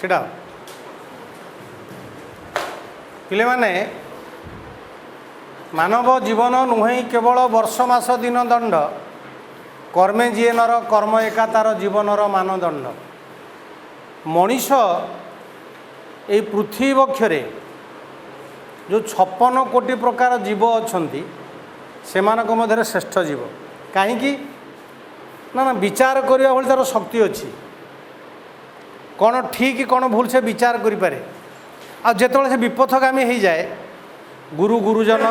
छीड़ा पिले माने मानव जीवन नुहे केवल वर्ष मास दिन दंड कर्मे जीए नर कर्म एका तार जीवनर मानदंड मनीष ये पृथ्वी वक्षरे जो 56 कोटी प्रकार जीव अच्छा से मध्य श्रेष्ठ जीव कहीं ना ना विचार करने भाई तार शक्ति अच्छी कौन ठीक कौन भूल से विचार करें आते से विपथगामी हो जाए गुरु गुरुजन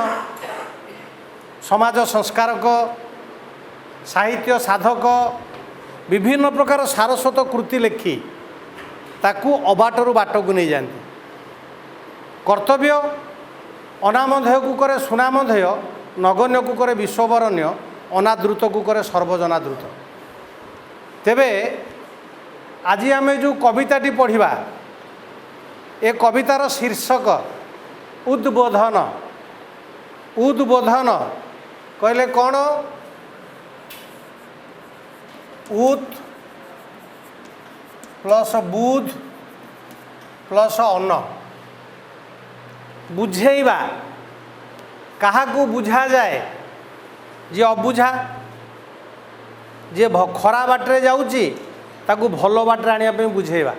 समाज संस्कारक साहित्य साधक विभिन्न प्रकार सारस्वत कृति लिखि ताकू अबाटरू बाट को नहीं जाती कर्तव्य अनामधेय को करे सुनामधेय नगण्य को करे विश्ववरण्य अनादृत को करे सर्वजनादृत तेबे आज आम जो कविताटी पढ़ा ए कवितार शीर्षक उद्बोधन उद्बोधन कहले कौन उत प्लस बुध प्लस अन्न बुझेवा कहा को बुझा जाए जे अबुझा जे खरा बाटे जाऊँगी ताकू भल बाटे आने बुझेवा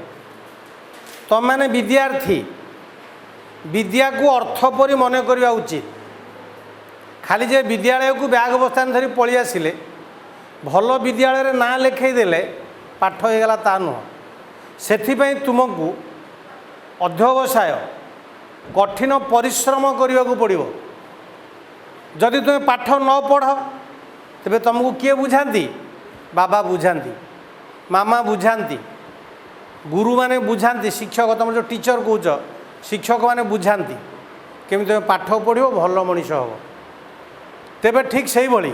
तुम मैंने विद्यार्थी विद्या को अर्थ परी मन करवा उचित खाली जे विद्यालय को बैग बस्तान धरी पलि आसिले भल विद्यालय ना लिखईदेले पाठ होगला ता नुह से तुमको अध्यवसाय कठिन परिश्रम करने को पड़ो जदि तुम पाठ न पढ़ तेरे तुमको किए बुझाती बाबा बुझाती मामा बुझाती गुरु माने बुझाती शिक्षक तुम जो टीचर कौच शिक्षक माने बुझाती केमी तुम पाठ पढ़ो भल मनीष हम तेबे ठीक से भाई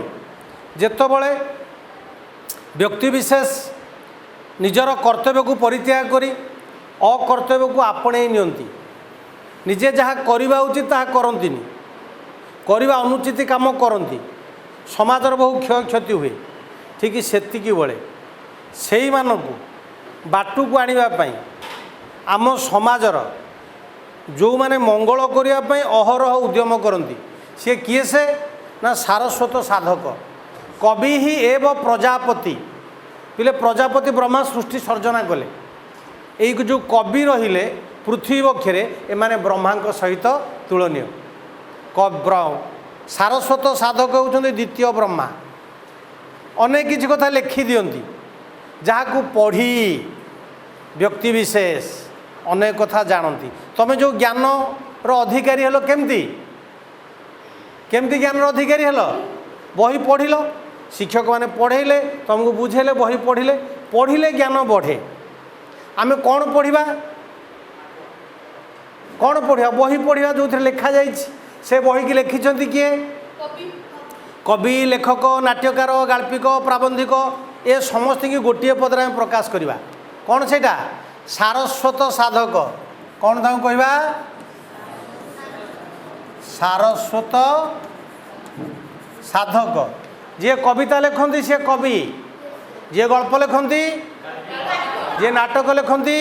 जेतबले व्यक्तिविशेष निजर कर्तव्य को परित्याग करी अकर्तव्य को आपणे नियंती निजे जहाँ करवा उचित ताहा करंतिनी करवा अनुचित काम करती समाजर बहु क्षय क्षति हुए ठीक सेतिकी बेले सेई मानकु बाटू को आनिबा आम समाजर जो माने मंगल करने अहरह उद्यम करती सी किए से ना सारस्वत साधक कवि ही एव प्रजापति पिले प्रजापति ब्रह्मा सृष्टि सर्जना कले यही जो कवि रहिले पृथ्वी वक्षरे एमाने ब्रह्मा सहित तुलनीय सारस्वत साधक होउछन्ति द्वितीय ब्रह्मा अनेक किसी कथा लिखि दियंती जहाँ पढ़ी व्यक्तिविशेष अनेक कथा जानती तुम जो ज्ञान अधिकारी हेलो केमती केमती ज्ञान अधिकारी हेलो बही पढ़िल शिक्षक माने पढ़ेले तुमको बुझेले बही पढ़िले पढ़िले ज्ञान बढ़े आमे कौन पढ़ा कौन पढ़ा बही पढ़ा जो लिखा जाए से बही की लिखिं किए कवि लेखक नाट्यकार गाल्पिक प्राबंधिक ए समस्त की गोटे पदर आम प्रकाश करवा कौन से सारस्वत साधक कौन ताऊ कहवा सारस्वत साधक जे कविता लिखती सी कवि जे गल्प लिखती जे नाटक लिखती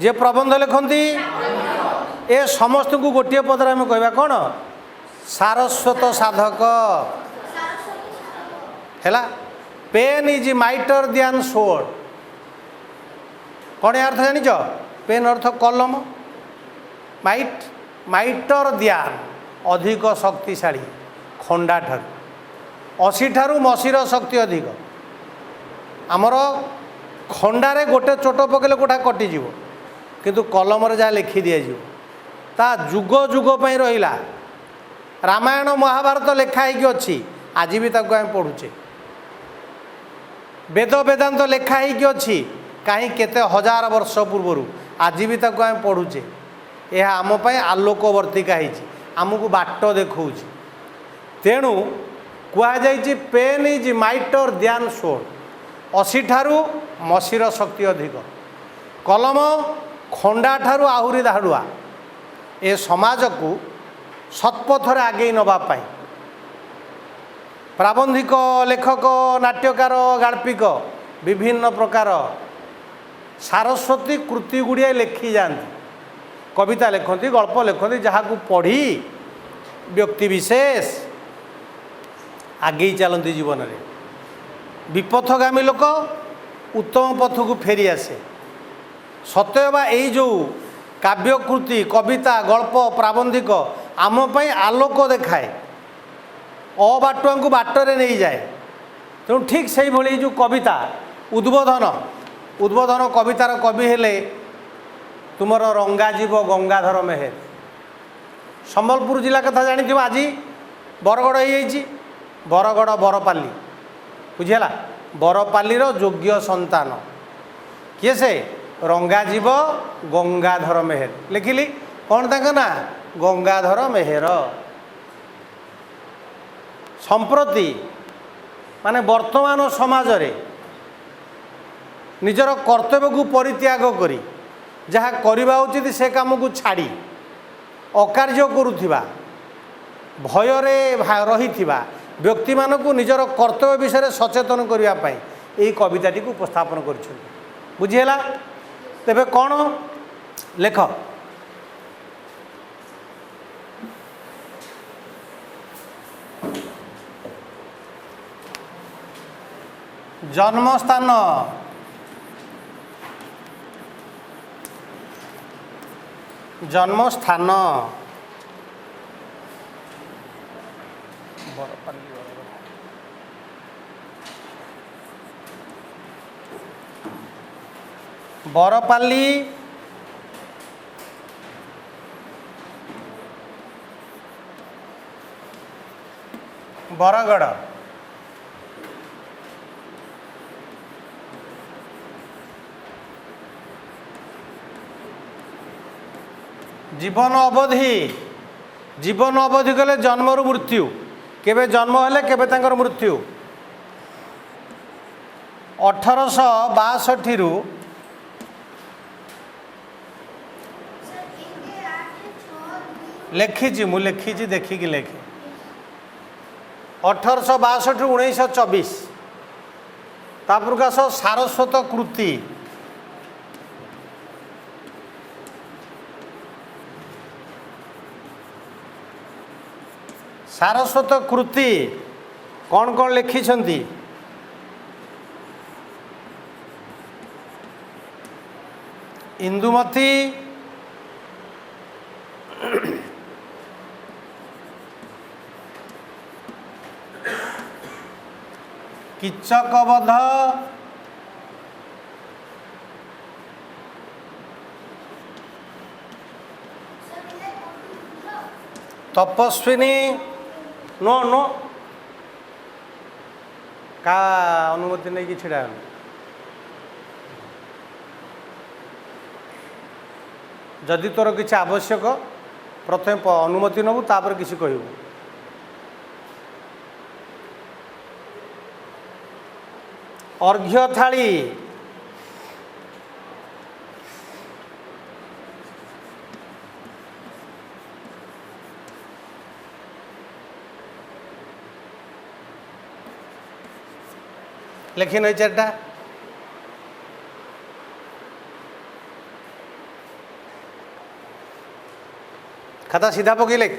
जे प्रबंध लिखती ए समस्त को गोटे पदर आम कहवा कौन सारस्वत साधक है pen is mightier than sword कौन अर्थ जानिच पेन अर्थ कलम माइट माइटर ध्यान अधिक शक्तिशाली खंडा ठार 80 ठारू मसीर शक्ति अधिक आमर खंडारे गोटे चोट पकेले गोटा कटिज किंतु कलम जहाँ लिखि दिज्व ता जुग जुग पर रहा रामायण महाभारत लेखाई अच्छी आज भी ताको आम पढ़ुचे वेद वेदांत लेखाई अच्छी कहीं केते हजार वर्ष पूर्वर आज भी ताको आम पढ़ुचे यह आमपाई आलोक वर्तिका आमको बाट देखा तेणु कहुई pen is mightier than sword 80 ठारू मसीर शक्ति अधिक कलम खंडा ठारू आहुरी धाड़ुआ ए समाज को सत्पथरे आगे नवापाई प्राबंधिक लेखक नाट्यकार गाल्पिक विभिन्न प्रकार सारस्वती कृति गुड़िया लिखि जाती, कविता लिखती, गल्प लिखती, जहाँ को पढ़ी व्यक्ति विशेष आगे चलती जीवन में। विपथगामी लोक उत्तम पथ को फेरी आसे। सत्यबा यही जो काव्यकृति, कविता, गल्प, प्राबंधिक आमपाई आलोक देखाए, अबाटुआ को बाटरे नहीं जाए। तेणु ठीक से भाई जो कविता उद्बोधन उद्बोधन कवितार कवि हेले तुमर रंगाजीव गंगाधर मेहेर। संबलपुर जिला कथा जानी आज बरगड़ हो बरगड़ बरपाली बुझीला। बरपाली योग्य संतान किए से रंगाजीव गंगाधर मेहेर लिखिली। कौन तांका ना गंगाधर मेहेर। संप्रति माने वर्तमान समाज रे निजर कर्तव्य को परित्याग करी जहाँ करवा उचित से काम को छाड़ी अकार्य करुथिबा भयरे रहिथिबा व्यक्ति मान को निजर कर्तव्य विषय सचेतन करने पाई यही कविताटी को उपस्थापन कर बुझीला। तेबे कौन लेख जन्मस्थान जन्मस्थान बरपाली बरगड़ जीवन अवधि गले जन्मरु मृत्यु केबे जन्म हेले केबे तांकर मृत्यु 1862 रु लिखी मु लिखी देखिकी लिखी 1862 रु 1924 प्रकाश सारस्वत कृति सारस्वत कृति कौन कौन लिखिछंती इंदुमती किचकवध तपस्विनी नो नो का अनुमति नहीं कि छिड़ा जदि तोर किसी आवश्यक प्रथम अनुमति नबू तापर किसी कहू अर्घ्य थाली लिखी नहीं चार्टा खाता सीधा पकई लिख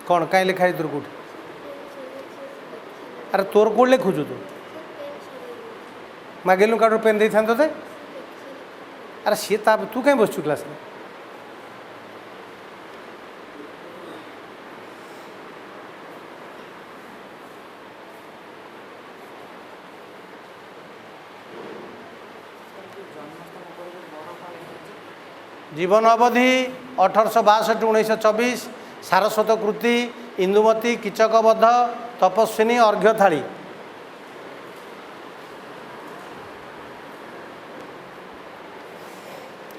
कौन कहीं लिखाई तोर कौट अरे तोर कौट लिखुचु तू मागिलु काटू पेन दे था ते अरे सी तू कहीं बसचु क्लास में जीवन अवधि 1862 1924 सारस्वत कृति इंदुमती किचकवध तपस्विनी अर्घ्य थाली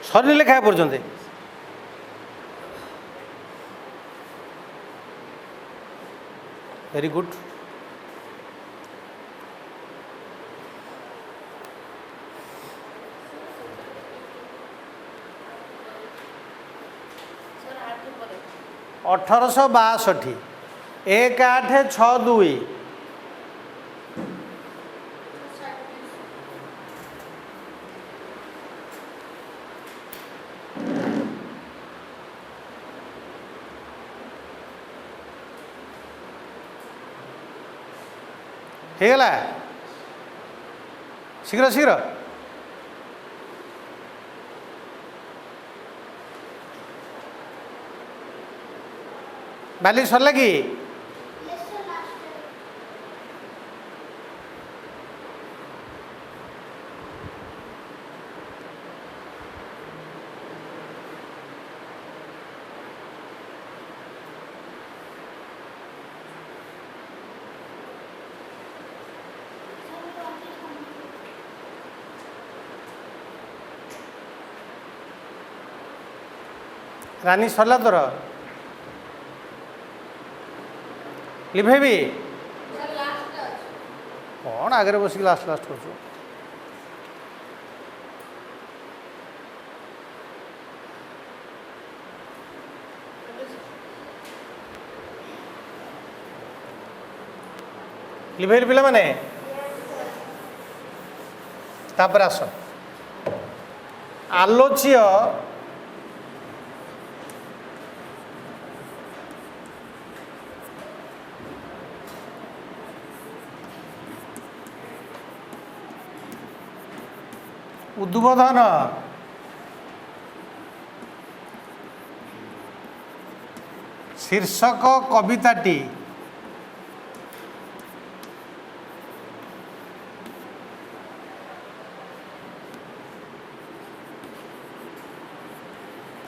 सरी लिखा पर्यंत वेरी गुड 1862 1862 ହେଇଗଲା ଶୀଘ୍ର ଶୀଘ୍ର ବାଲି ସରିଲା କି ରାନୀ ସରିଲା ତୋର ଲିଭେଇବି କ'ଣ ଆଗରେ ବସିକି ଲାଷ୍ଟ ଲାଷ୍ଟ କରୁଛୁ ଲିଭେଇଲି ପିଲାମାନେ ତାପରେ ଆସ ଆଲୋଚ୍ୟ ଉଦ୍ବୋଧନ ଶୀର୍ଷକ କବିତାଟି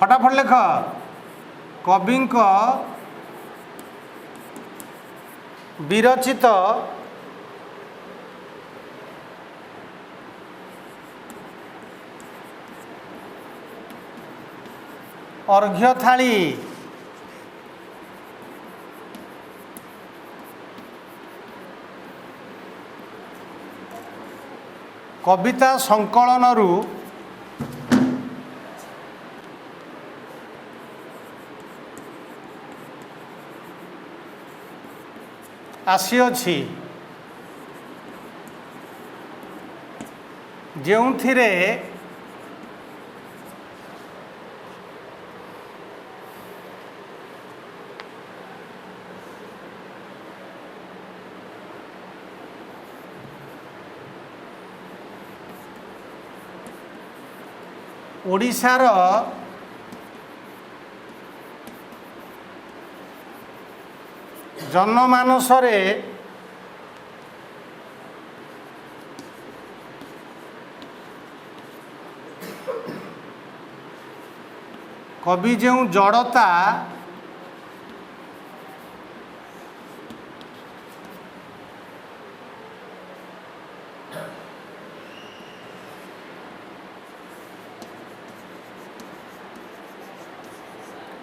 ଫଟାଫଟ ଲେଖ କବିଙ୍କ ବିରଚିତ ଅର୍ଘ୍ୟ ଥାଳି କବିତା ସଂକଳନରୁ ଆସିଅଛି ଯେଉଁଥିରେ ଓଡ଼ିଶାର ଜନମାନସରେ କବି ଯେଉଁ ଜଡ଼ତା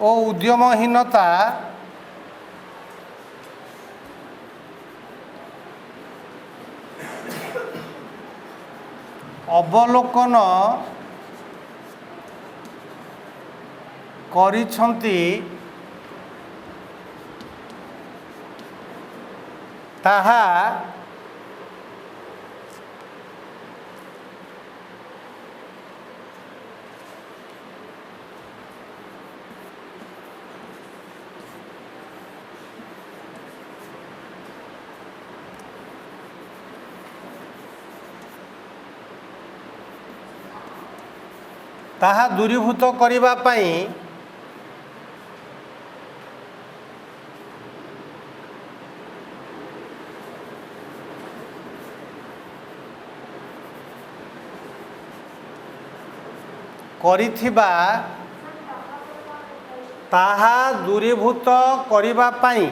ଓ ଉଦ୍ୟମହୀନତା ଅବଲୋକନ କରିଛନ୍ତି ତାହା ତାହା ଦୂରୀଭୂତ କରିବା ପାଇଁ କରିଥିବା ତାହା ଦୂରୀଭୂତ କରିବା ପାଇଁ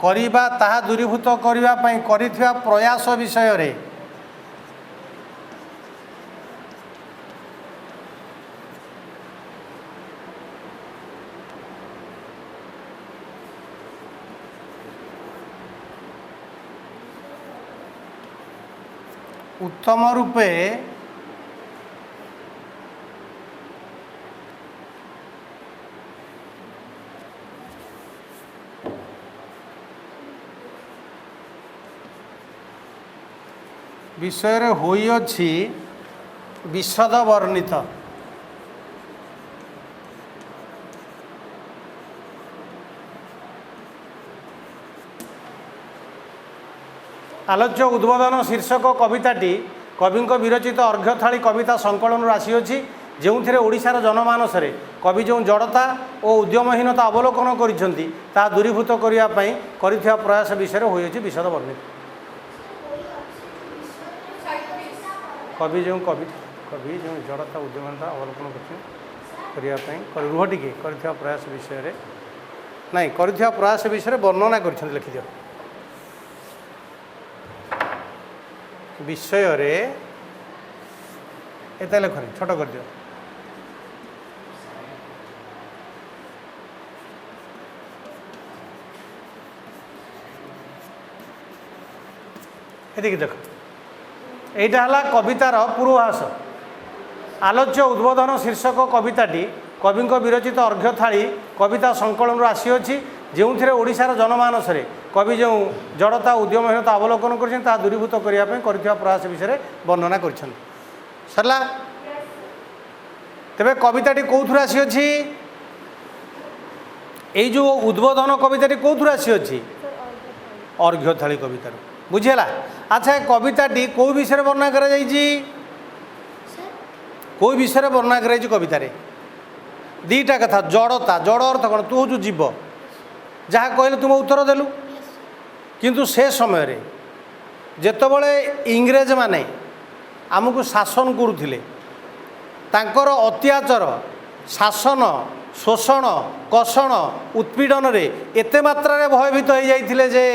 ତାହା ଦୂରୀଭୂତ କରିବା ପାଇଁ କରିଥିବା ପ୍ରୟାସ ବିଷୟରେ ଉତ୍ତମ ରୂପେ विषय होई अछि विशद वर्णित। आलोच्य उद्बोधन शीर्षक कविताटी कवि विरचित अर्घ्यथाली कविता संकलन आसीअछि जो ओडिशार जनमानस कवि जो जड़ता और उद्यमहीनता अवलोकन करिसेंती ता दूरीभूत करने करिथिया प्रयास विषय होइछि विशद वर्णित। कवि जो जड़ता उद्यमहीनता अवलोकन करने रुह टिके करिथिया प्रयास विषय नहीं करिथिया प्रयास विषय वर्णना करिसेंती लिखि दियो विषय रे एत लेखनी छोट कर दियो एदिके देख एटा हला कवितार पूर्वाभास। आलोच्य उद्बोधन शीर्षक कविताटी कवि विरचित अर्घ्यथाली कविता संकलन आसीअछि जो ओडिशार जनमानस कवि जो जड़ता उद्यमहीनता अवलोकन कर दूरीभूत करने प्रयास विषय वर्णना कर सरला। तेबे कविताटी कौथुर आसीअछि एई जो उद्बोधन कविताटी कौथुर आसीअछि अर्घ्यथाली कवितार बुझीला। अच्छा कविताटी कौ विषय वर्णना करा जायछि कौ विषय वर्णना करा जायछि कवितारे दीटा कथा जड़ता जड़ अर्थ कौन तू हूँ जीव जहाँ कहले तुम उत्तर देलु किंतु से समय रे जेतबळे इंग्रेज माने आमको शासन करुथिले तांकर अत्याचार शासन शोषण कषण उत्पीड़न रे एते मात्रा रे भयभीत हो जाइथिले जे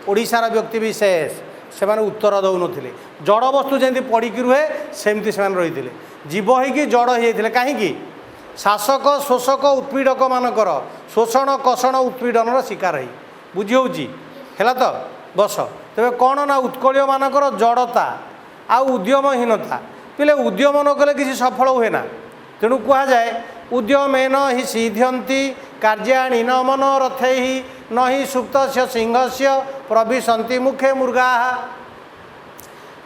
ओडिशार व्यक्ति विशेष से माने उत्तर दउ नथिले जड़ वस्तु जेंति पड़िकी रुहे सेमति से माने रहिथिले जीव होइकी जड़ हो जाइथिले काहेकि शासक शोषक उत्पीड़क मानकर शोषण कषण उत्पीड़न शिकार है बुझी होउची है तो बस तेरे कौन ना उत्कल मानकर जड़ता आ उद्यमहीनता पिले उद्यम न कले किसी सफल हुए ना तेणु कहुए उद्यमेन हि सिद्ध्यन्ति कार्याणि न मनोरथे न हि सुप्त सिंह से प्रविशन्ति मुखे मृगा।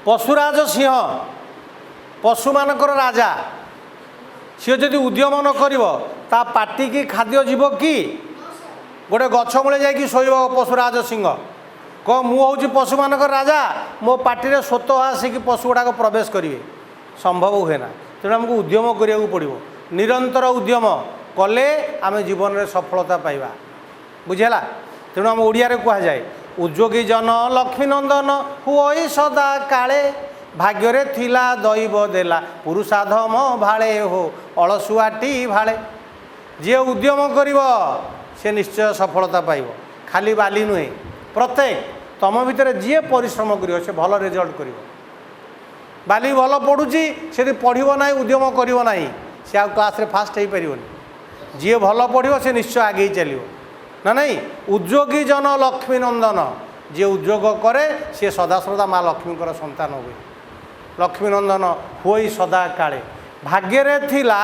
पशुराज सिंह पशु मानकर राजा सी जदि उद्यम न कर पार्टी की खाद्य जीव कि गोटे गछ मूले जाकि शोब पशुराज सिंह कह मुझे पशु मानक राजा मो पार्टी स्वत आसिक पशु गुड़ाक प्रवेश करेंगे संभव हुए ना। तेणु आमको उद्यम करा पड़ो निरंतर उद्यम कले आम जीवन में सफलता पाइबा बुझेला। तेणु आम ओडिया कहुए उद्योगी जन लक्ष्मी नंदन हुई सदा काले भाग्य थिला दैव देला पुरुषाधम भाले हो अलसुआटी भाले जी उद्यम करिवो से निश्चय सफलता पाइब खाली बाली नुहे प्रत्येक तुम भितर जी परिश्रम करिवो से भल रिजल्ट करिवो बाली भल पढ़ुची से पढ़िबो नाही उद्यम करिवो नाही से आ क्लास रे फास्ट हो पारिबोनी जी भल पढ़िबो से निश्चय आगे चलिवो ना नहीं। उद्योगी जन लक्ष्मी नंदन जी उद्योग करे सी सदासदा माँ लक्ष्मी संतान हुए लक्ष्मी नंदन हुई सदा काले भाग्य थिला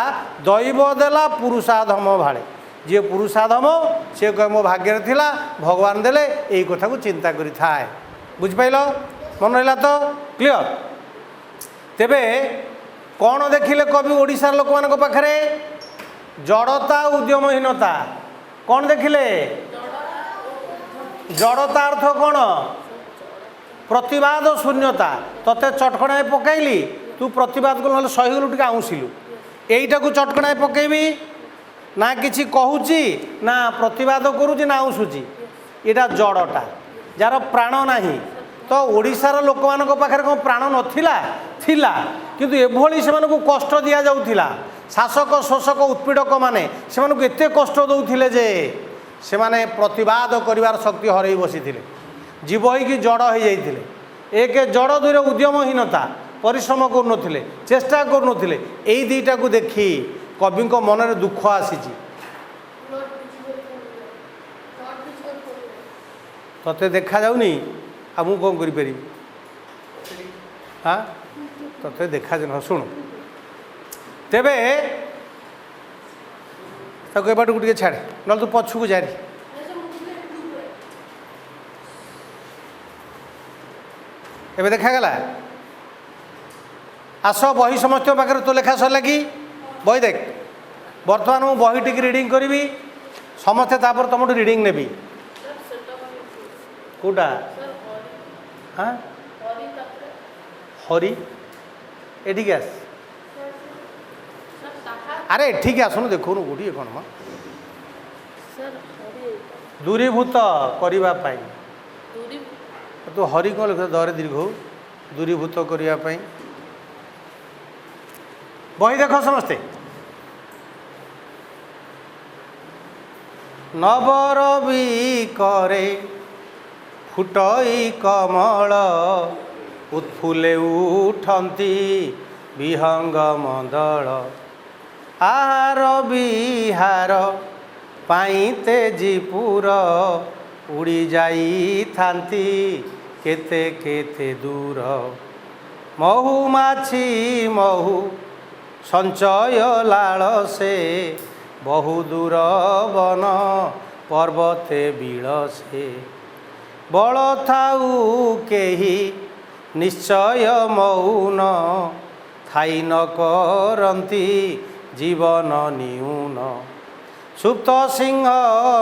दैव देला पुरुषाधम भाले जी पुरुषाधम सी कहे मो भाग्य थिला भगवान देले यही कथा को चिंता करि थाए बुझिपाइल मन रहा तो क्लियर। तेबे कौन देखिले कवि ओडिशार लोक मान पाखरे जड़ता उद्यमहीनता कौन देखिले जड़ता अर्थ कौन प्रतिवाद शून्यता तते चटकणाए पकईली तू प्रतिवाद कलु सहीगलु टे आउँसिलु यहीटा को चटकणाए पकईबी ना किसी कहूची ना प्रतिवाद करुची ना आउँसुची यहाँ जड़टा जार प्राण नाही तो ओडिशार लोक मान पाखे कौन प्राण नथिला थिला किंतु एभली से कष्ट दि जाउथिला शासक शोषक उत्पीड़क माने से एते कष्ट दौथिले जे से माने प्रतिवाद करिवार शक्ति हरई बसीथिले जीव होइकी जड़ हो जाइथिले एक जड़ दुईर उद्यमहीनता परिश्रम करुनथिले चेष्टा करुनथिले एई दुईटा को देखी कवि मन में दुख आसीची तते देखा जाउनी आ मु कौन करि हाँ तते देखा जान शुण तेबे ताको एबाटू टिके छाड़ न तू पछू जारी एबे देखागला आस बही समस्त पाखे तो लेखा सरला कि बही देख बर्तमान मु बही टी रिडिंग करी समस्ते तापर तुम रिडिंग नेबी कौटा हाँ हरी एठिक आस अरे एठिक आसनु देखुनु गोटे कौन म दूरीभूत करने तू हरि कौन लिख दर दीर्घ दूरीभूत करने बही देख समस्ते नवरवि करे फुटई कमल उत्फुले उठंती विहंग मंदल आहार विहार पाइते जीपुर उड़ी जाई थांती केते केते दूर महुमाछी महु संचय लाल से बहु दूर वन पर्वते बिलसे बल थाऊ केही निश्चय मौन थाई न करती जीवन न्यून सुप्त सिंह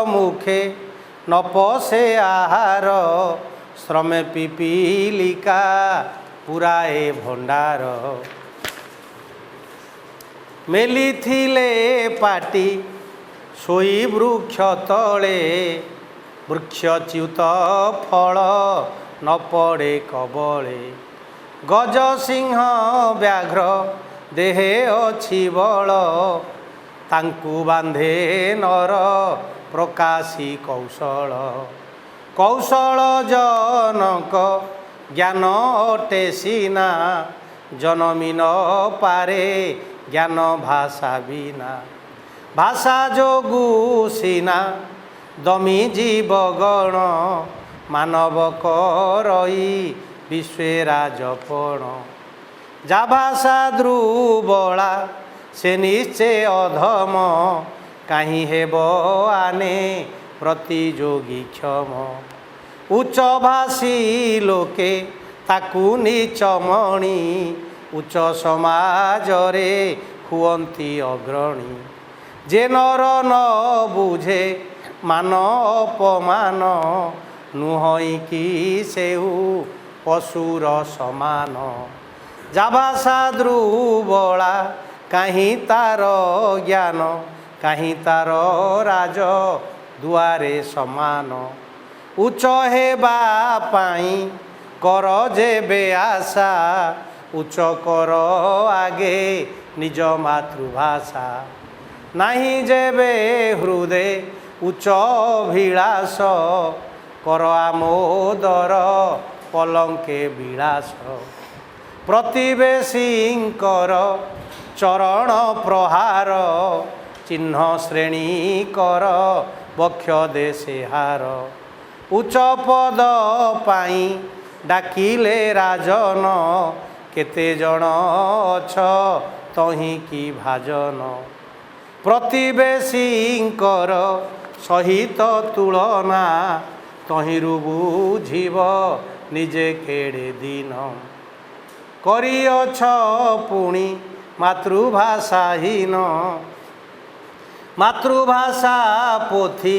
मुखे न पसे आहार श्रमे पिपीलिका पुराए भंडार मेली थिले पाटी सोई वृक्ष तले वृक्षच्युत फल न पड़े कबले गज सिंह व्याघ्र देहे अछि बल तांकु बांधे नर प्रकाशी कौशल कौशल जनक ज्ञान अटे सिना जनमी न पारे ज्ञान भाषा बिना भाषा जोगु सिना दमी जीवगण मानव करई विश्वे राजपण जा भाषा द्रुबला से निश्चय अधम कहीं हेब आने प्रतियोगी क्षम उच्च भाषी लोके ताकू नीच मणि उच्च समाज रे हुअंती अग्रणी जे नर न बुझे मान अपमान नुहई कि सेहु पशुर समान जा भाषा द्रुबला कहीं तार ज्ञान कहीं तार राज दुआरे समान उच्च हेबा पाई कर जेबे आशा उच्च कर आगे निज मातृभाषा नहीं जेबे हृदय उच्च अभिलाष कर आमोदर पलंके विलास प्रतिवेशींकर चरण प्रहार चिन्ह श्रेणी कर बक्ष देशे हार उच्च पद पाई डाकिले राजन केते जन अछ तही की भाजन प्रतिवेशींकर सहित तुलना तहिरु बुझिब निजे केड़े दिन करिअछ पुणी मातृभाषाहीन मातृभाषा पोथी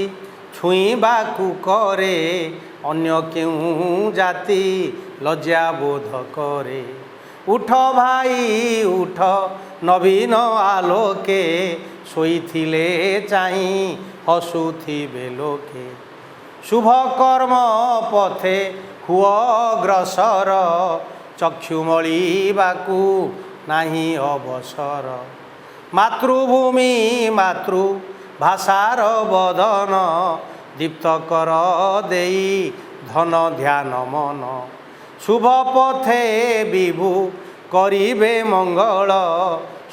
छुईबाकू करे अन्य केउ जाति लज्जा बोध करे उठ भाई उठ नवीन आलोके शोईथिले चाही हसुथिबे लोके शुभ कर्म पथे हुआ अग्रसर चक्षुमलिबाकू नाही अवसर मातृभूमि मातृभाषार बदन दीप्त कर देई धन ध्यान मन शुभ पथे विभु करिबे मंगल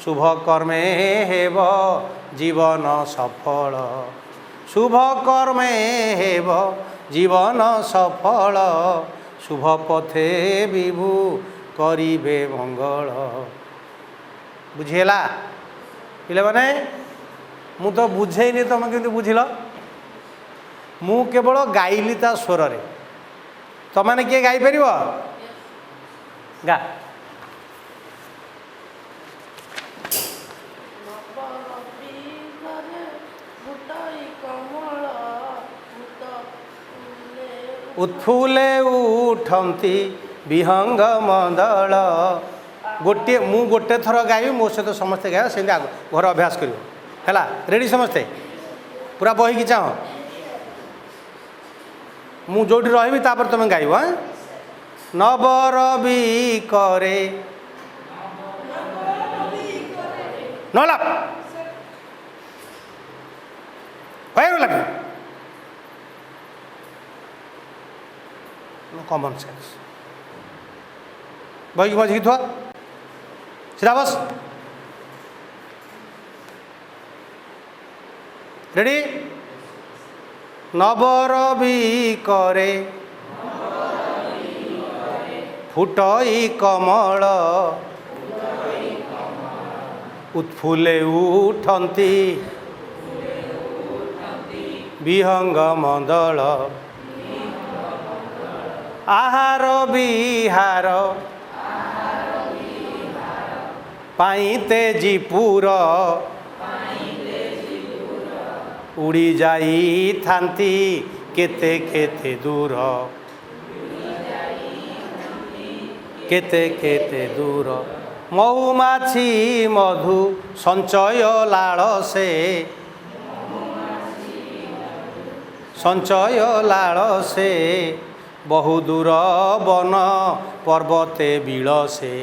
शुभ कर्मे हेब जीवन सफल शुभ कर्मे हेब जीवन सफल शुभ पथे विभु करिबे मंगल बुझेला पिले माने मु तो बुझेनी तुम केमती बुझिल मु केवल गाइली ता स्वर रे तुम किए गाई पार गा उत्फुले उठंती विहंग मंदल। गोटे मु गोटे थर गाइबी मो सहित समस्ते गाइबा से घर अभ्यास कर रेडी समस्ते पूरा बही की चाह मु जोटी रही तुम गाइब नबरबी करे नलाप लगे कॉमन सेंस बही की मझी थुआ सीधा बस रेडी नबरबी करे फुटई कमल उत्फुले उठंती विहंग मंदल आहार विहार पाइते जीपुर उड़ी जाई थांती केते केते दूर केते केते दूर मऊमाछी मधु संचय लाल से संचय लाल से बहु दूर वन पर्वते बिलसे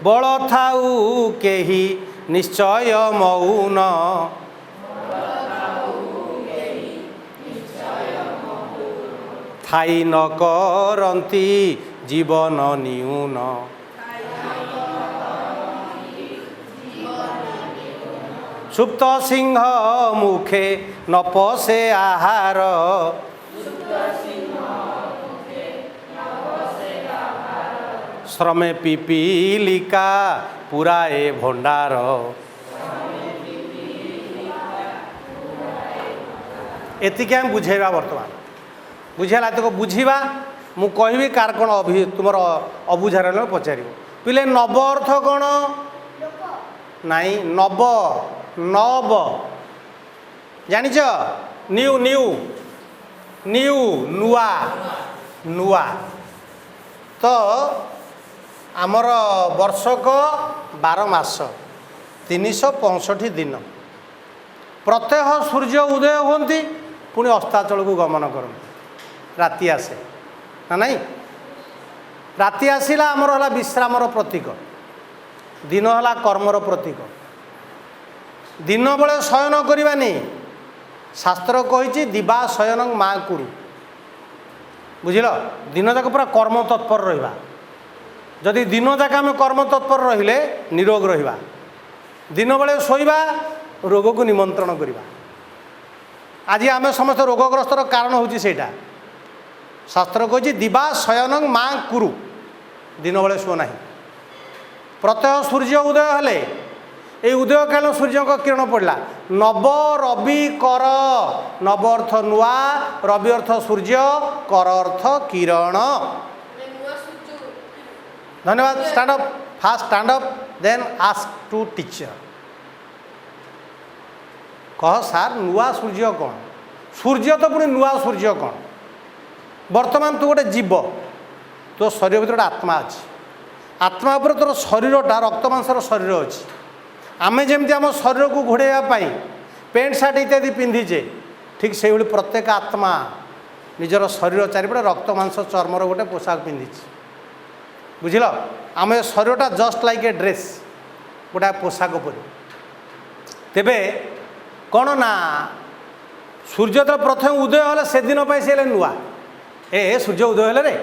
बल थाऊ केही निश्चय मौन थाई न करंती जीवन न्यून सुप्त सिंह मुखे न पसे आहार श्रमे पिपीलिका पुराए भंडार एतिके हम बुझेबा वर्तमान बुझेला तो बुझीबा मु कहबी कार कोन अभि तुमर अबुझार पचार पिले नव अर्थ कौन नाई नव नव जानिच न्यू न्यू न्यू नुआ नुआ तो आमर वर्षक 12 मास 365 दिन प्रत्यह सूर्य उदय होती पुणी अस्ताचल को गमन करते राति आसे ना नहीं राति आसला आमर है विश्रामर प्रतीक दिन है कर्मर प्रतीक दिन बेले शयन करवानी शास्त्र कही दिवा शयन माँ कुरु बुझल दिन जाक पूरा कर्म तत्पर रहा जदि दिन जाक आम कर्म तत्पर रहिले निरोग रहा दिन बेले शोवा रोग को निमंत्रण करवा आज आम समस्त रोगग्रस्तर कारण हूँ सेटा शास्त्र कही दिवा शयन माँ कुरु दिन बेले शो ना प्रत्यह सूर्य उदय हेले ये उदय काल सूर्य किरण पड़ा नव रवि कर नव अर्थ नुआ रवि अर्थ सूर्य कर अर्थ किरण धन्यवाद stand up fast stand up then ask to teacher कह सार नुआ सूर्य कौन सूर्य तो पुणी नुआ सूर्य कौन वर्तमान तू गोटे जीव तो शरीर भर गोटे आत्मा अच्छी आत्मा उपर तोर शरीरटा रक्त मांसर शरीर अच्छी आमे जमी आम शरीर को घोड़ाई पेंट सार्ट इत्यादि पिंधिचे ठीक से प्रत्येक आत्मा निजर शरीर चारिपटे रक्त मांस चर्मर गोटे पोशाक पिंधि बुझल आम शरीरटा जस्ट लाइक ए ड्रेस गोटा पोशाक पर तेबे कौन ना सूर्य तो प्रथम उदय है से दिन से नुआ ए सूर्य उदय है रे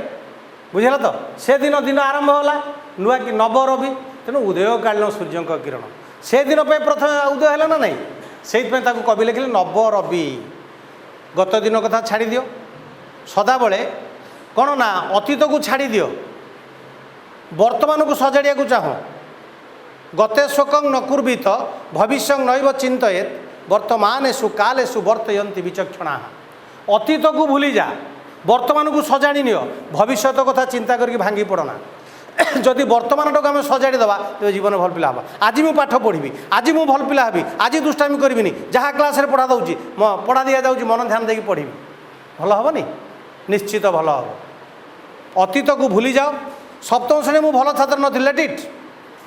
बुझल तो से दिन दिन आरंभ होला नुआ कि नव रवि तेणु उदय कालीन सूर्य किरण से दिन प्रथम उदय है ना नहीं से कवि लिखिले नव रवि गत दिन कथा छाड़ी दियो सदाबले कौन ना अतीत को छाड़ी दियो वर्तमान को सजाड़िया को चाह गते शोकं न कुर्वीत भविष्य नैव चिंतयेत वर्तमानेषु कालेषु वर्तयन्ति विचक्षणा अतीत को भूली जा वर्तमान को सजाड़ी नियो भविष्य कथा चिंता करके भांगी पड़ना जदि वर्तमानटाक आम सजाड़ी देवा तेज जीवन भल पिला हाँ आज मुझे पाठ पढ़ी आज मुझे भल पिला हेबी आज दुष्टामी करी जहाँ क्लास पढ़ा दूँ पढ़ा दि जाऊँगी मन ध्यान देकी पढ़ी भल हेनी निश्चित भल हम अतीत को भूली जाओ सप्तम श्रेणी मुझे भल छात्र नी लेट इट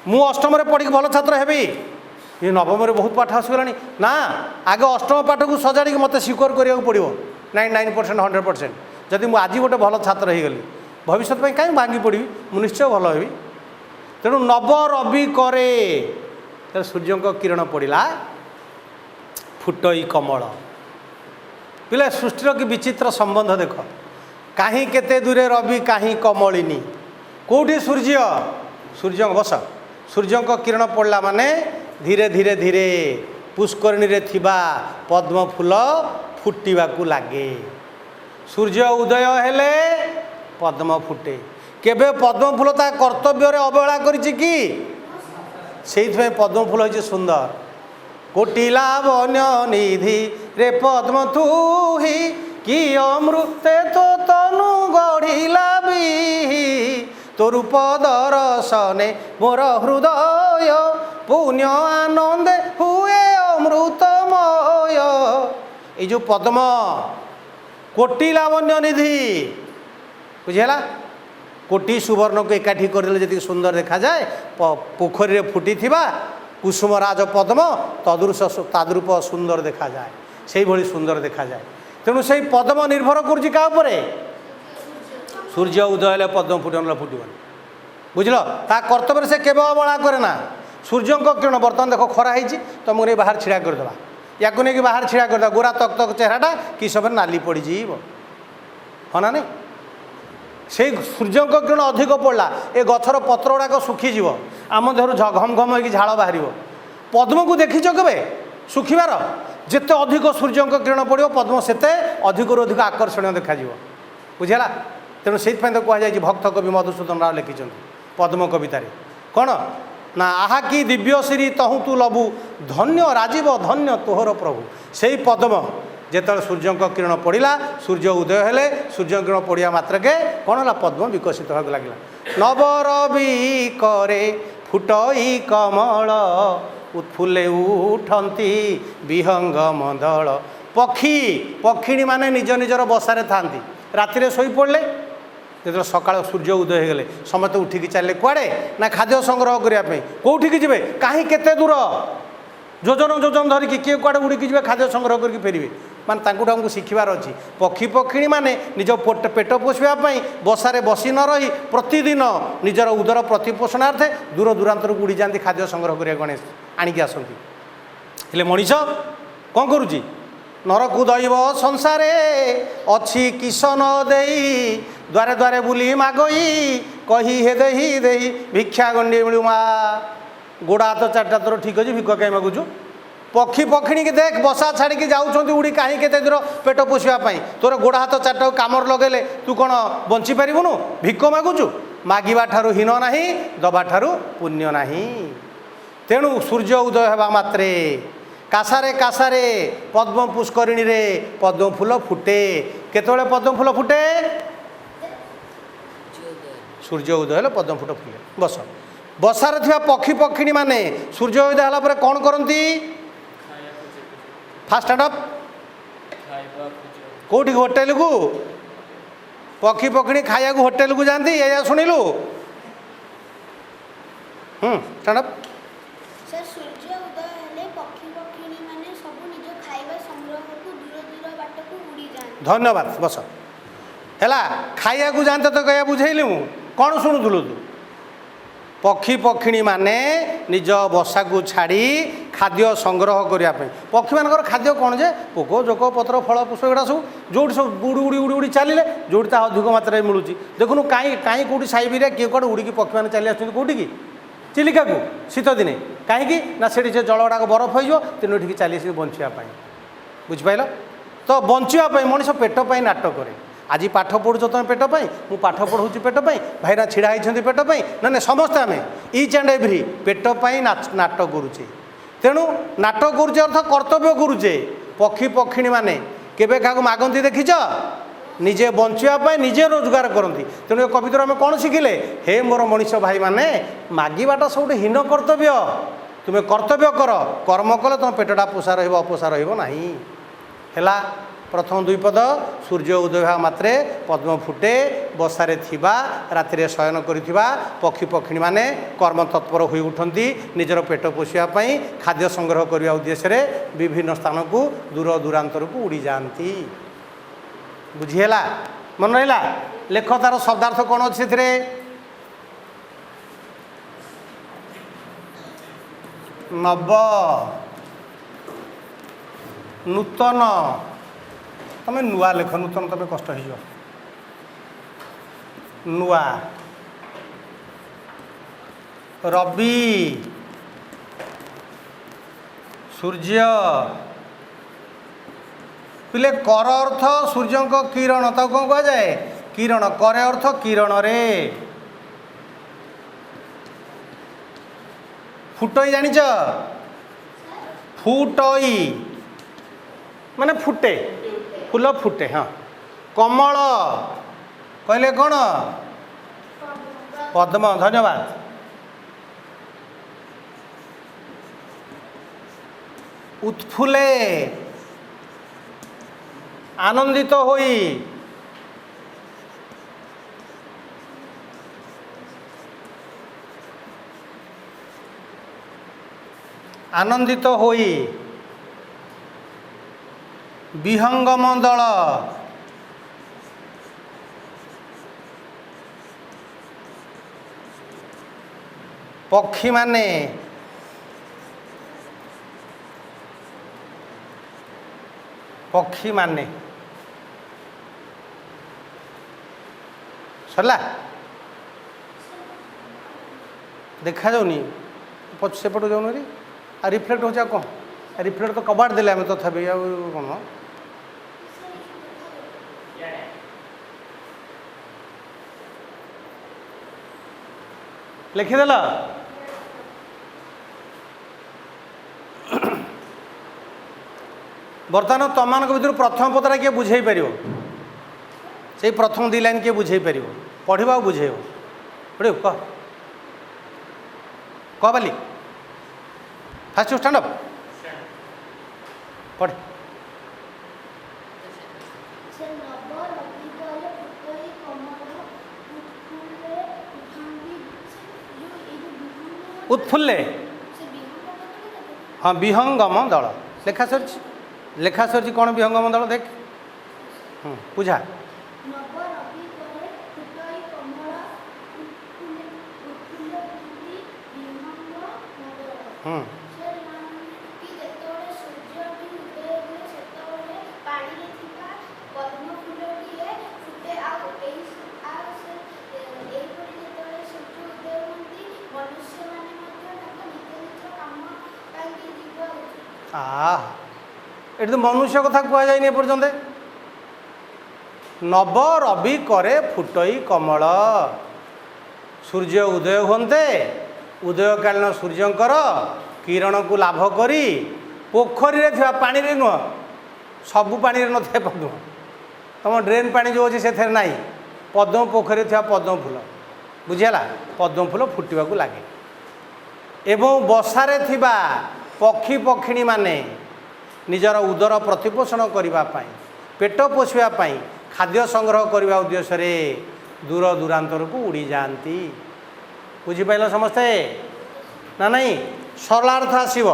मु अष्टम पढ़ी भल छात्र हेबी ये नवम बहुत पाठ आसगला ना आगे अष्टम पाठ को सजाड़ी मत स्वीकार करा पड़ो 99% 100% जदि मुझे आज गोटे भल छात्र हो गली भविष्य में कहीं भांगी पड़ी मुझे निश्चय भल हेबी तेणु नव रवि करे सूर्य किरण पड़ा फुटई कमल पिला सृष्टिर कि विचित्र संबंध देख कहीं केते दूरे रवि कहीं कमलिनी कौटी सूर्य सूर्य बस सूर्य किरण पड़ला माने धीरे धीरे धीरे पुष्करिणी रे थिबा पद्म फूल फुटिबा को लागे सूर्य उदय हेले पद्म फुटे केबे पद्म फूल ता कर्तव्य रे अवहेला करिछि कि सेइथमे पद्म फूल होइछि सुंदर कोटि लावण्य निधि रे पद्म तुही कि अमृते तो तनु गढ़िला भी तो रूप दर्शने मोर हृदय पुण्य आनंद हुए अमृतमय ये जो पद्म कोटि लावण्य निधि बुझेला कोटि सुवर्ण को एकाठी करदेले जी सुंदर देखा जाए पोखरी रे फुटी थिबा कुसुमराज पद्म तद्रूप सुंदर देखा जाए से भली सुंदर देखा जाए तेणु से पद्म निर्भर करुच्ची क्या सूर्य उदय हेले पद्म फुटन फुटबनी बुझल ता कर्तव्य से केवल अवहेला करे ना सूर्य किरण बर्तमान देख खरा होती तुमको नहीं बाहर छिड़ा करदे या नहीं बाहर छिड़ा करदे गोरा तक तक चेहराटा कि समय नाली पड़ज हाँ ना नहीं से सूर्य किरण अधिक पड़ा ए गछर पत्र गुड़ाक सुखीज आम देहर घम घम हो झाड़ बाहर पद्म को देखीच के सुखिबार जिते अधिक सूर्य किरण पड़ो पद्म सेते अधिक अधिक आकर्षणीय देखा बुझेगा तेणु से तो कहुई भक्त कवि मधुसूदन राव लिखिं पद्म कवितार कौन ना आहा कि दिव्य श्री तहु तु लबु धन्य राजीव धन्य तोहर प्रभु से पद्म जिते सूर्य किरण पड़ा सूर्य उदय हेले सूर्य किरण पड़ा मात्रके कौन है पद्म विकसित होगा लगे नवरवि करे फुटई कमल उत्फुले उठती विहंग मंदल पक्षी पक्षिणी माने निज निजर बसारे था राति शोई पड़े जो सका सूर्य उदय हो गले समस्त उठिकी चलने कुआड़े ना खाद्य संग्रह करने कौटिकी जी कहीं केते दूर योजन योजन धरिकी किए कुआड़े उड़िकी जी खाद्य संग्रह करके फेरवे माने आमको शिखबार अच्छी पक्षी पक्षिणी माने निज पेट पोषापी बसारे बसी न रही प्रतिदिन निजर उदर प्रतिपोषणार्थे दूर दूरांतर उड़ी जाती खाद्य संग्रह करिया गणेश आणिकी आसती हेले मनीष कौन करुच्ची नरकू दैव संसारे अच्छी किशन देई द्वारे द्वारे बुली मागई कही हे देही देही भिक्षा गंडी मिलू मा गोड़ा हाथ चार्टा तोर ठीक अच्छे भिक कहीं मागुचु पक्षी पक्षिणी के देख बसा छाड़ी जाऊँ उड़ी कहीं केते दूर पेट पोषापी तोर गोड़ा हाथ चार्टा कामर लगेले तू कौन बंची पारूनु भिक मागुचु मागिबा ठारू हीन नाही दबा ठारू पुण्य नाही तेणु सूर्य उदय होगा मात्रे कासारे कासारे पद्म पुष्करिणी रे पद्म फूल फुटे केतବେଳେ पद्म फूल फुटे सूर्य उदय हेले पद्म फूल फुले बस बसार थिबा पक्षी पक्षिणी माने सूर्य उदय होला परे कोन करंती फास्ट स्टैंड अप कोठी होटल को पक्षी पक्षिणी खाया को होटल को जानती या सुनिलु स्टैंड अप सर सूर्य उदय हेले पक्षी पक्षिणी माने सब निज खाइबा संग्रह को दूर दूर बाट को उड़ी जान धन्यवाद बस हैला खाइया को जानते तो कया बुझेइली मु कौन शुणुलु तू पक्षी पक्षिणी माने निज बसा को छाड़ी खाद्य संग्रह करने पक्षी मान खाद्य कौन जे पोक जोक पत्र फल पुष्प एगुड़ा सब जो सब उड़ी उड़ी उड़ी उड़ी चलिए जोटी ता अधिक मात्रा मिलूँ देखुन कहीं कहीं कौटी साइबेरिया किए कौटे उड़ी पक्षी मैंने चली आसुँच कौटी की चिलिका को शीत दिने कहीं ना से जल गुड़ाक बरफ हो तेणु ये चली आस बचापी बुझिपाल तो बचापी मनीष पेटपाई नाटक करे आज पाठ पढ़ुच तुम पेटपाई मु पाठ पढ़ाऊँ पेटपाई भाईना छिड़ा होती पेटपाई ना समस्ते आम इच एंड एव्री पेटपाई नाटक करुचे तेणु नाटक करुचे अर्थ कर्तव्य करुचे पक्षी पक्षिणी माने केबे क्या मागंती देखीच निजे बचापी निजे रोजगार करती। तेणु कवितर आम कौन शिखिले हे मोर मनीष भाई मैंने मागिबाटा सब हीन कर्तव्य तुम्हें कर्तव्य कर कर्म कले तुम पेटटा पोषा रपोषा रहा है। प्रथम दुई पद सूर्य उदय होगा मात्रे पद्म फुटे बसारे थिबा रातिरे शयन करिथिबा पक्षी पक्षिणी माने कर्म तत्पर होई उठंती निजर पेट पोषियापाई खाद्य संग्रह करने उद्देश्य रे विभिन्न स्थान को दूर दूरांतर को उड़ी जाती। बुझीला मन रहा लेख तार शब्दार्थ कौन अच्छे थे नव नूतन तमें नुआ लेख नूतन तमें कष्ट हो नुआ रवि सूर्य पिले कर अर्थ सूर्य किरण तक कौन कह जाए किरण करे अर्थ किरण रे फुटई जानिच फुटई माने फुटे फूल फुटे। हाँ कमल कहले कौन पद्म धन्यवाद। उत्फुले आनंदित होई आनंदित होई विहंगम दल पक्षी माने सरला देखा जाऊनी सेपट जाऊन आ रिफ्लेक्ट हो कौन रिफ्लेक्ट तो कबाड़ देले आम तथापि कौन लिखिदेल बर्तमान तुम मान भर प्रथम पदरा किए बुझे पार से प्रथम दी लाइन किए बुझे पार पढ़ा बुझे पढ़ कह बाली फास्ट स्टैंड अप पढ़ उत्फुल्ले हाँ विहंगम दल लेखा सर कौन विहंगम दल देख बुझा ये तो मनुष्य कथा कहुए पर्यंत नव रवि करे फुटई कमल सूर्य उदय होते उदयकालीन सूर्यंकर किरण को लाभ करी पोखरी रे पानी रे नुह सबू पानी न थे पद्म तुम ड्रेन पानी जो अच्छे से ना पद्म पोखरी थे पद्म फूल बुझीला पद्म फूल फुटवा लगे एवं बसारे थिबा पक्षी पक्षिणी माने निजर उदर प्रतिपोषण करने पेट पोषापी खाद्य संग्रह करने उद्देश्य रे दूर दूरांतर को उड़ी जाती। बुझीपाल समस्ते ना नहीं सरलार्थ आसव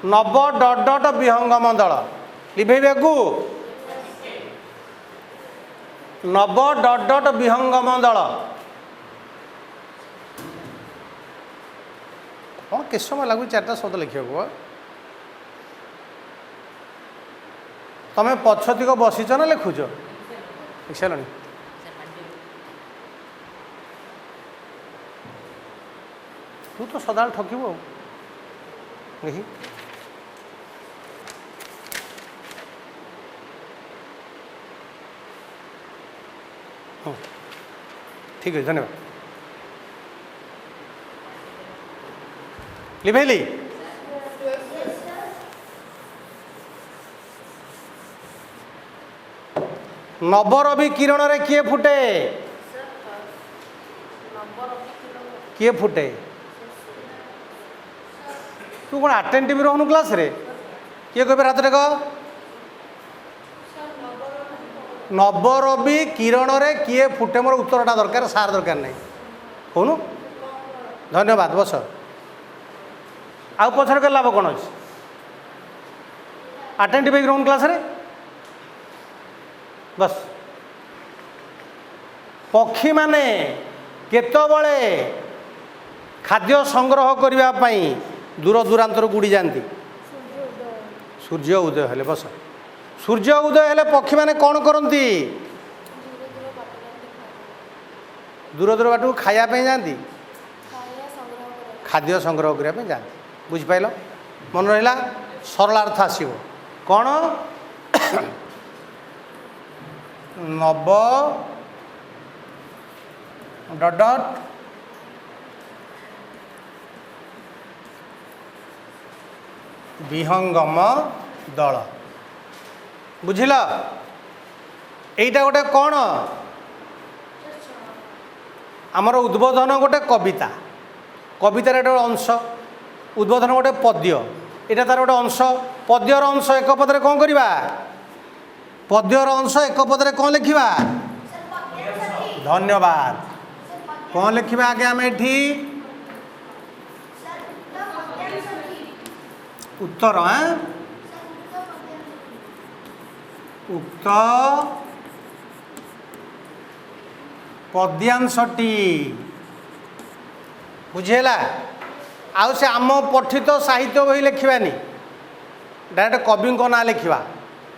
नव डट डट विहंगम दल लिभेबे को नव डट डट विहंगम दल कौन के समय लगू चार्टा शब्द लिखा तमें पछतिक बसीच ना लिखुच लिख सारे तू तो सदा ठकबू देखी हाँ ठीक है धन्यवाद लिभेली नवरवि किरण रे किए फुटे किए फुटे तू कौन आटेंटिव रहनु क्लास रे किए कह हाथ देख नवरवि किरण रे किए फुटे मोर उत्तरटा दरकार सार दरकार नहीं कहूनु धन्यवाद बस आउ पछर कर लाभ कौन अच्छे आटेंटिव रहनु क्लास रे बस पक्षी माने केतबळे खाद्य संग्रह करने दूर दूरांतर गुड़ी जाती सूर्य उदय हेले बस सूर्य उदय हेले पक्षी माने कौन करती दूर दूर बाट खायापी जाती खाद्य संग्रह करने जाती बुझिपाल मन रहा सरलार्थ आसो कौन नव डट विहंगम दल बुझिल एटा गोटे कौन आमर उद्बोधन गोटे कविता कवितार गोटे अंश उद्बोधन गोटे पद्य एटा तार गोटे अंश पद्यर अंश एक पदरे कौन करवा पद्यर अंश एक पदरे कौन लिखा धन्यवाद कौन लिखा आगे आम एठी उत्तर उक्त पद्यांशटी बुझेला आउ से आम पठित साहित्य बही लिखवानी डायरेक्ट कवि ना लिखा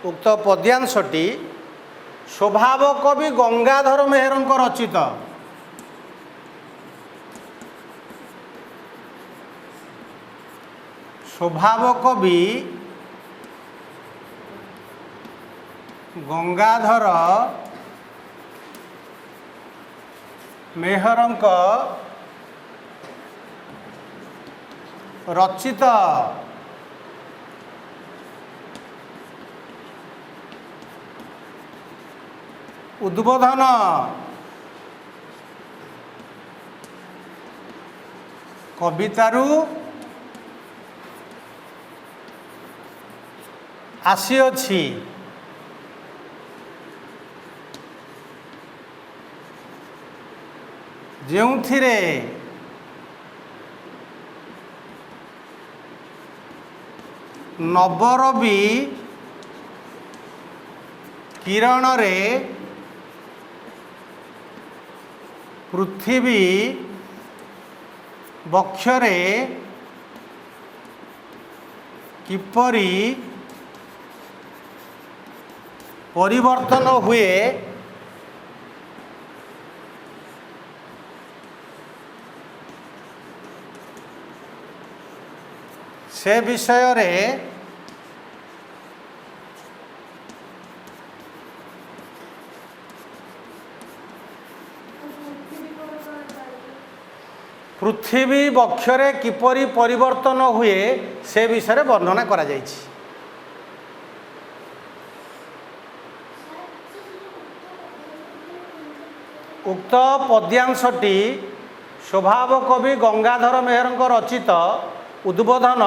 उक्त पद्यांशटी स्वभाव कवि गंगाधर मेहर रचित स्वभाव कवि गंगाधर मेहर रचित उद्बोधन कवितारू आसीअछि ଯେଉଁଥିରେ ନବରବି କିରଣରେ ପୃଥିବୀ ବକ୍ଷରେ କିପରି परिवर्तन हुए से विषय रे पृथ्वी बक्षरे किपरि परिवर्तन हुए से विषय वर्णना करा जायछि उक्त पद्यांशटी स्वभाव कवि गंगाधर मेहर रचित उद्बोधन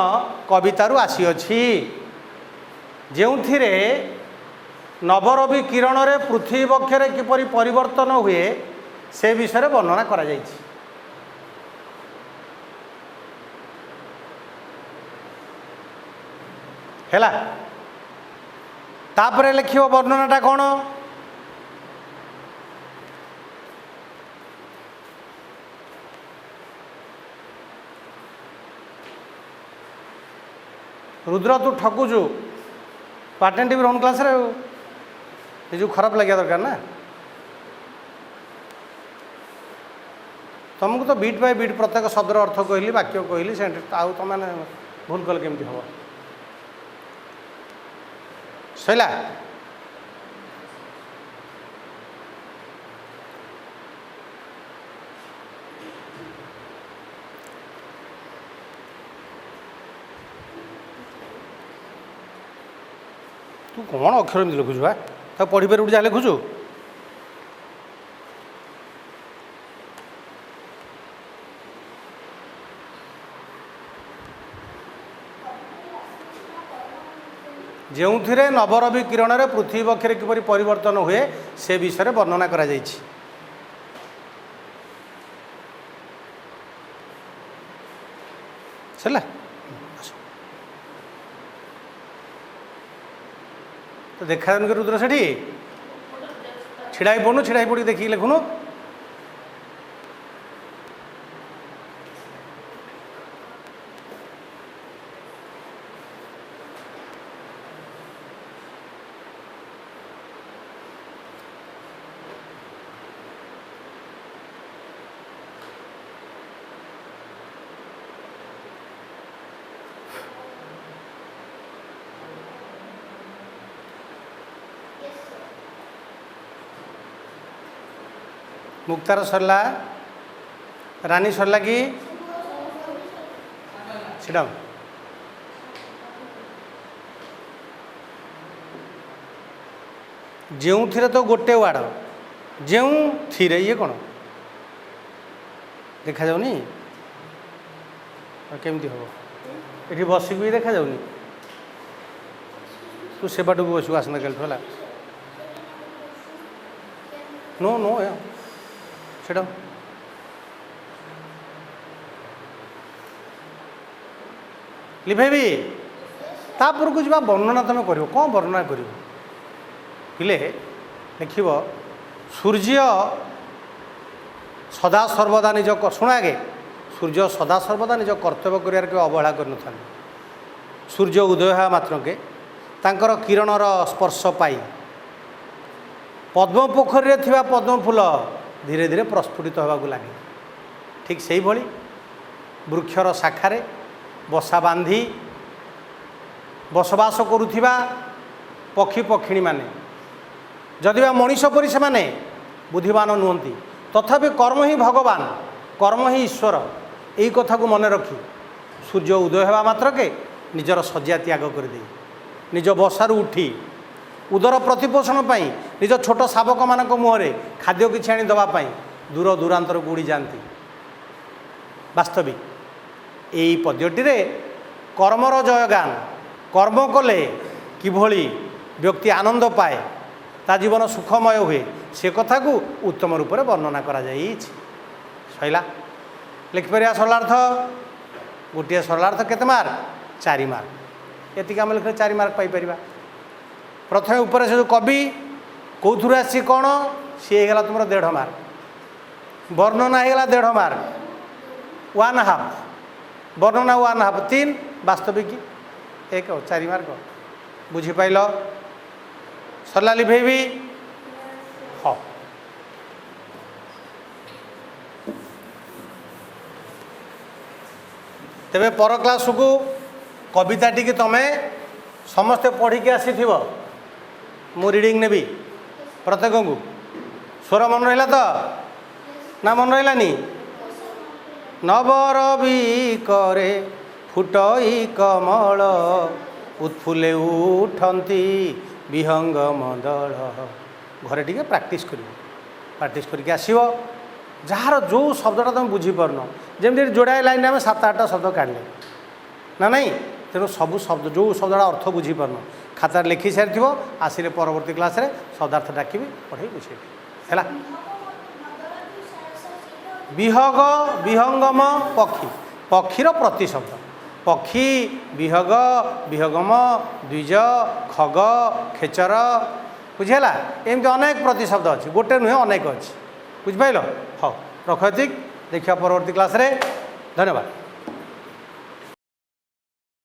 कवितारू आसीअछि ଯେଉଁଥିରେ नवरवि किरण रे पृथ्वी बक्षरे किपरि परिवर्तन हुए से विषय वर्णना करा जायछि हैला तापरे लिखियो वर्णनाटा कौन रुद्र तू ठकुचु पाटेंटिव रोन क्लास रे ये जो खराब लगे दरकार ना तुमको तो बीट बाय बीट प्रत्येक शब्दर अर्थ कहली वाक्य कहली से आउ तुम मैंने भूल कल केमती हम सैला तू कौन अक्षर एमती लिखुच बा तो पढ़ी पार जहाँ लिखुचु जो नवरवि किरण में पृथ्वी पक्षे किपरि परिवर्तन हुए से विषय वर्णना करा जाइछि। चला तो देखा रुद्र सेठी छिड़ा पड़ू छिड़ा पड़ी देखिए लिखुनु मुक्तार सरला रानी सरला कि छिड़ा जो थी तो गोटे वार्ड जो थी ये कौन देखा जाऊनी केमती हम ये बसिक भी देखा जाऊनी तू से बाटू बसु आसना कल है नो नो सेटा लिभेबी तापर को जा वर्णना तुम कर कौन वर्णना कर पिले देख सूर्य सदा सर्वदा निज शुण आगे सूर्य सदा सर्वदा निज कर्तव्य कर अवहेला कर सूर्य उदय होगा मात्र के तांकर किरणर स्पर्श पाई पद्म पोखरी थिबा पद्म फूल धीरे धीरे प्रस्फुटित होगा लगे ठीक से ही वृक्षर शाखारे बसा बांधी बसवास करुथिबा पक्षी पक्षिणी माने जदिबा मनीष परि से माने बुद्धिमान नुहंती तथापि कर्म ही भगवान कर्म ही ईश्वर यही कथा को मन रखी सूर्य उदय होगा मात्र के निजर शଯ୍ୟା त्याग कर दे निज बसारू उठी उदर प्रतिपोषण पाई निज छोट शावक मानक मुहरे खाद्य किछि आनी दबा पाई दूर दूरांतर को उड़ी जाती वास्तविक यही पद्यटी कर्मर जयगान कर्म कले किभली व्यक्ति आनंद पाए ता जीवन सुखमय हुए से कथा को उत्तम रूप से वर्णना करा जाइछि। सैला लिखिपर सरलार्थ गोटे सरलार्थ केते मार्क 4 मार्क एतिक आम लिखे 4 मार्क पाइपर प्रथम ऊपर से जो कवि कौथुर आसी कौन सी होगा तुम 1.5 मार्क वर्णना होगा 1.5 मार्क 1.5 वर्णना 1.5 3 वास्तविक 1 4 मार्क बुझीपाल सरला लिभेबी हाँ तेरे पर क्लास को कविता टी तुम्हें समस्ते पढ़ी के आसी थी मु रीडिंग नेबी प्रत्येक को स्वर मन रहा तो ना मन रहानी नवरवि करे फुटई कमल उत्फुले उठंती विहंग मदल घरे टी प्राक्ट करके आसो जार जो शब्दटा तुम बुझीपारन जमी जोड़ाए लाइन आम 7-8 शब्द काढ़ले ना नहीं तेणु सबू शब्द जो शब्दटा अर्थ बुझीपारन खातार लिखि सारी आसिले परवर्ती क्लास रे शब्दार्थ डाकि पढ़े बुझे है विहग विहंगम पक्षी पक्षीर प्रतिशब्द पक्षी विहग विहगम द्विज खग खेचर बुझेगा एमती अनेक प्रतिशब्द अच्छी गोटे नुहे अनेक अच्छी बुझिपाल हाँ रख देखिए परवर्ती क्लास रे धन्यवाद।